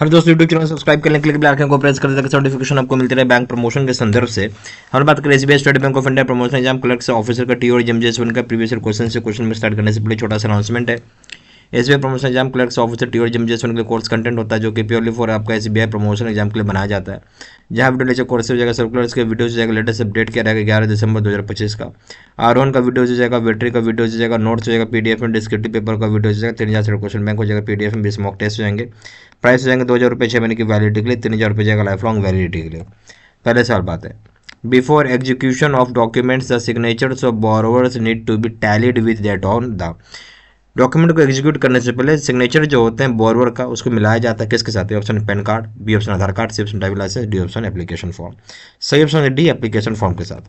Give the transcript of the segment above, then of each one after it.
हर दोस्त YouTube channel subscribe करने के लिए बेल आइकन को प्रेस कर दें ताकि नोटिफिकेशन आपको मिलती रहे बैंक प्रमोशन के संदर्भ से। हम बात करें SBI state bank of India promotion exam clerk से ऑफिसर का टी और एमजेएस1 का प्रीवियस क्वेश्चन में स्टार्ट करने से पहले छोटा सा अनाउंसमेंट है। SBI promotion exam clerk officer T और एमजेएस1 के लिए कोर्स कंटेंट होता है जो कि प्योरली फॉर आपका एसबीआई प्रमोशन एग्जाम के लिए बनाया जाता है। जहाँ वीडियो लेक्चर कोर्स हो जाएगा, सर्कुलर्स के वीडियो हो जाएगा, लेटेस्ट अपडेट किया रहेगा 11 दिसंबर 2025 का। आर1 का वीडियो हो जाएगा, वेटरी का वीडियो हो जाएगा, नोट्स हो जाएगा, पीडीएफ में डिस्क्रिप्टिव पेपर का वीडियो हो जाएगा, 3000 क्वेश्चन बैंक हो जाएगा, पीडीएफ में 20 मॉक टेस्ट हो जाएंगे। प्राइस हो जाएंगे 2000 रुपये 6 महीने की वैलिडिटी के लिए, 3000 रुपये जाएगा लाइफ लॉन्ग वैलिडिटी के लिए। पहले सवाल बात है, before execution of documents the signatures of borrowers need to be tallied with that on the. Document को एग्जीक्यूट करने से पहले सिग्नेचर जो होते हैं बोरोवर का उसको मिलाया जाता है किसके साथ? Option PAN card, B option Aadhaar card, C option driving licence, D option application form. सही ऑप्शन है डी, एप्लीकेशन फॉर्म के साथ।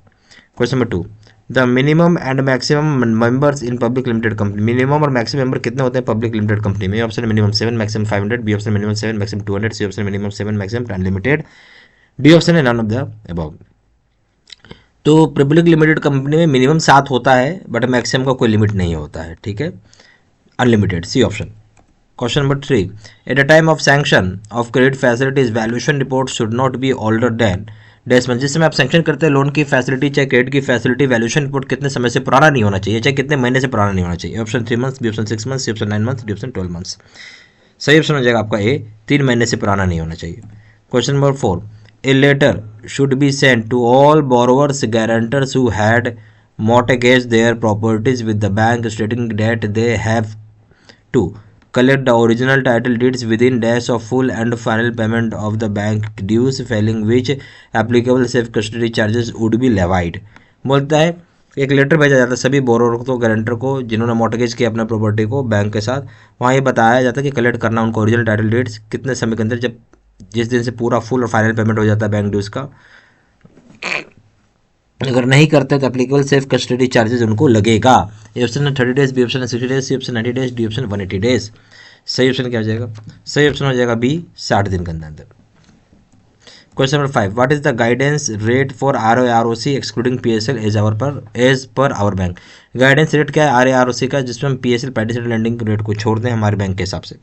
Question number 2, the minimum and maximum members in public limited company. Minimum और मैक्सिमम मेंबर कितने होते हैं public limited company में? Option minimum 7, maximum 500, B option minimum 7, maximum 200, C option minimum 7, maximum unlimited, D option है none of the above. तो public limited company में minimum 7 होता है बट मैक्सिमम का कोई लिमिट नहीं होता है, ठीक है, unlimited, C option. Question number 3, at the time of sanction of credit facilities valuation report should not be older than dash month. जिस समय आप सैंक्शन करते हैं लोन की फैसिलिटी चाहे क्रेडिट की फैसिलिटी, वैल्यूएशन रिपोर्ट कितने समय से पुराना नहीं होना चाहिए, चाहे कितने महीने से पुराना नहीं होना चाहिए? Option 3 months, B option 6 months, C option 9 months, D option 12 months. सही ऑप्शन हो जाएगा आपका ए, 3 महीने से पुराना नहीं होना चाहिए। Question number 4, a letter should be sent to all borrowers guarantors who had mortgaged their properties with the bank stating that they have to collect the original title deeds within days of full and final payment of the bank dues, failing which applicable safe custody charges would be levied। बोलता है एक letter भेजा जाता है सभी borrower को, guarantor को जिन्होंने मॉर्टगेज किया अपना प्रॉपर्टी को बैंक के साथ। वहाँ ये बताया जाता है कि कलेक्ट करना उनको ओरिजिनल टाइटल डीड्स कितने समय के अंदर, जब जिस दिन से पूरा फुल और फाइनल पेमेंट हो जाता है बैंक ड्यूज का। अगर नहीं करते तो एप्लीकेबल सेफ कस्टडी चार्जेस उनको लगेगा। ए ऑप्शन है 30 डेज, बी ऑप्शन है 60 days, C option 90 days, D option 180 days. सही ऑप्शन क्या हो जाएगा? सही ऑप्शन हो जाएगा बी, 60 दिन के अंदर। Question number 5, what is the guidance rate for ROC excluding PSL as per our bank. Guidance rate क्या है ROC का, जिसमें हम PSL पैडिसेट लैंडिंग रेट को छोड़ दें हमारे बैंक के हिसाब से?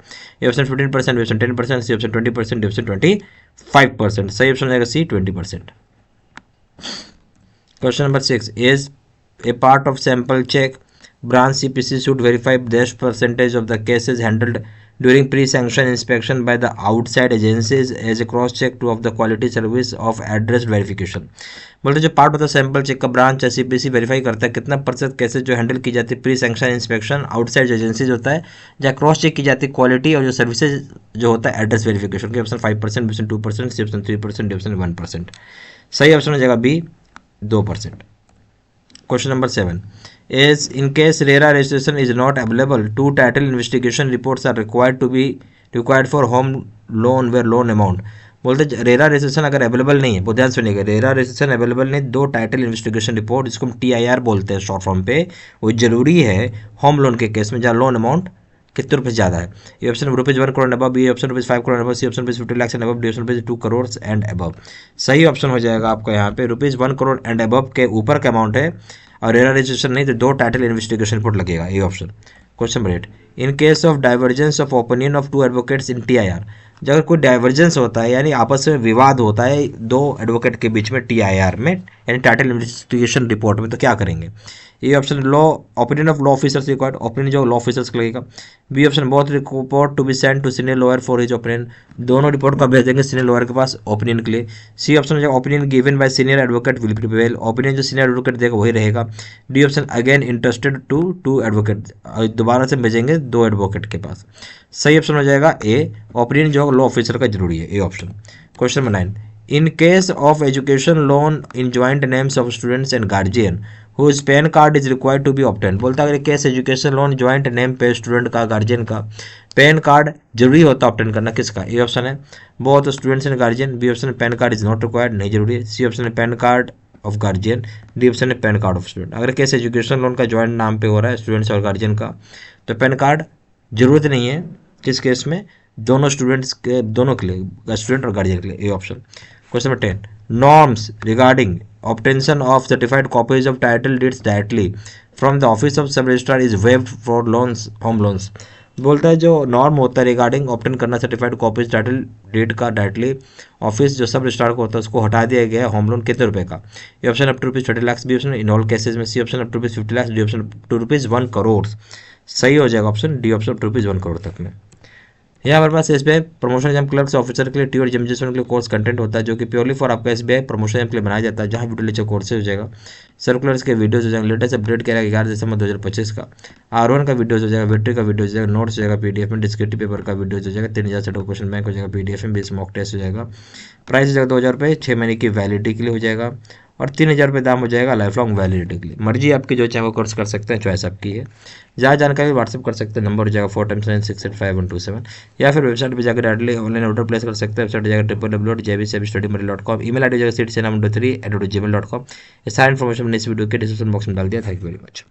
A option 15%, B option 10%, C option 20%, D option 25%। सही ऑप्शन हो जाएगा सी, 20%। Question number 6, is a part of sample check branch CPC should verify dash percentage of the cases handled during pre-sanction inspection by the outside agencies as a cross check to of the quality service of address verification। बोलते जो part होता है sample check का branch या CPC verify करता है कितना प्रतिशत केसेज जो हैंडल की जाती है pre sanction inspection outside agencies होता है, जहाँ क्रॉस चेक की जाती है क्वालिटी और जो सर्विसेज जो होता है एड्रेस वेरिफिकेशन के। Option 5%, B option 2%, C option 3%, D option 1%। सही ऑप्शन हो जाएगा B, 2%। Question number 7, is in case RERA registration is not available, 2 title investigation reports are required for home loan where loan amount। बोलते RERA registration अगर available नहीं है, बहुत ध्यान सुनिएगा, रेरा रजिस्ट्रेशन अवेलेबल नहीं, 2 टाइटल इन्वेस्टिगेशन रिपोर्ट जिसको हम TIR बोलते हैं शॉर्ट फॉर्म पे, वो जरूरी है होम लोन के केस में जहाँ लोन अमाउंट कितने रुपये ज़्यादा है। ये option ₹1 crore above, B option ₹5 crore above, C option ₹50 lakh and above, D option ₹2 crore and above. सही ऑप्शन हो जाएगा आपका यहाँ पे ₹1 करोड़ एंड अबव के ऊपर का अमाउंट है और रेरा रजिस्ट्रेशन नहीं तो 2 टाइटल इन्वेस्टिगेशन रिपोर्ट लगेगा, ये option. Question number 8, in case of divergence of opinion of 2 advocates in TIR। जब अगर कोई डाइवर्जेंस होता है यानी आपस में विवाद होता है 2 एडवोकेट के बीच में TIR में यानी टाइटल इन्वेस्टिगेशन रिपोर्ट में, तो क्या करेंगे? ये option law opinion of law officers required, opinion जो लॉ ऑफिसर्स का लगेगा। B option both report to be send to senior lawyer for his opinion, दोनों रिपोर्ट का भेज देंगे सीनियर लॉयर के पास ओपिनियन के लिए। सी ऑप्शन जो opinion given by senior advocate will prevail, opinion जो सीनियर एडवोकेट देगा वही रहेगा। D option again interested to 2 advocate, दोबारा से भेजेंगे 2 एडवोकेट के पास। सही ऑप्शन हो जाएगा ए, ओपिनियन जो लॉ ऑफिसर का जरूरी है, A option. Question number 9, in case of education loan in joint names of students and guardian whose PAN card is required to be obtain. बोलता है अगर case education loan joint name पे student का guardian का PAN card जरूरी होता है obtain करना, किसका? ए ऑप्शन है both students and guardian, B option PAN card is not required, नहीं जरूरी है, सी ऑप्शन है pan card of guardian, D option है पैन कार्ड ऑफ स्टूडेंट। अगर केस एजुकेशन लोन का ज्वाइंट नाम पे हो रहा है स्टूडेंट्स और गार्जियन का तो पैन कार्ड जरूरत नहीं है, किस केस में? दोनों स्टूडेंट्स के, दोनों के लिए, स्टूडेंट और गार्जियन के लिए, ए option. Question number 10, norms regarding obtention of certified copies of title deeds directly from the office of sub registrar is waived for loans, home loans। बोलता है जो नॉर्म होता है रिगार्डिंग ऑप्टेन करना सर्टिफाइड कॉपीज टाइटल डेट का directly office जो सब registrar को होता है उसको हटा दिया गया है। होम लोन कितने रुपए का? A option up to rupees 30 lakh, B option in all cases में, C option up to rupees 50 lakh, D option up to rupees 1 crore. सही हो जाएगा option D option up to rupees 1 crore तक में। यहाँ हमारे पास SBI promotion exam clerks officer के लिए टी और जेमजेशन के लिए कोर्स कंटेंट होता है जो कि प्योरली फॉर आपका एसबीआई प्रमोशन एग्जाम के लिए बनाया जाता है, जहाँ वीडियो लेक्चर कोर्सेज हो जाएगा, सर्कुलर्स के वीडियोज हो जाएंगे, लेटेस्ट अपडेट किया गया 11 दिसंबर 2025 का, R1 का वीडियोज हो जाएगा, वेट्री का वीडियो हो जाएगा, नोट्स हो जाएगा पीडीएफ में, डिस्क्रिप्टिव पेपर का वीडियोज हो जाएगा, 3000 सेट ऑफ क्वेश्चन बैंक हो जाएगा पीडीएफ में, 20 मॉक टेस्ट हो जाएगा, प्राइस हो जाएगा 2000 रुपये, 6 महीने की वैलिडिटी के लिए हो जाएगा, और 3000 रुपये दाम हो जाएगा लाइफ लॉन्ग वैलिडिटी के लिए। मर्जी आपकी, जो चाहे वो कोर्स कर सकते हैं, चॉइस आपकी है। ज़्यादा जानकारी व्हाट्सअप कर सकते हैं, नंबर हो जाएगा 4x9685127, या फिर वेबसाइट पर जाकर डायरेक्टली ऑनलाइन ऑर्डर प्लेस कर सकते हैं। वेबसाइट जाएगा www.jbcstudymaterial.com, email ID हो जाएगा seat7 3@gmail.com। ये सारी इन्फॉर्मेशन मैंने इस वीडियो के डिस्क्रिप्शन बॉक्स में डाल दिया। Thank you very much.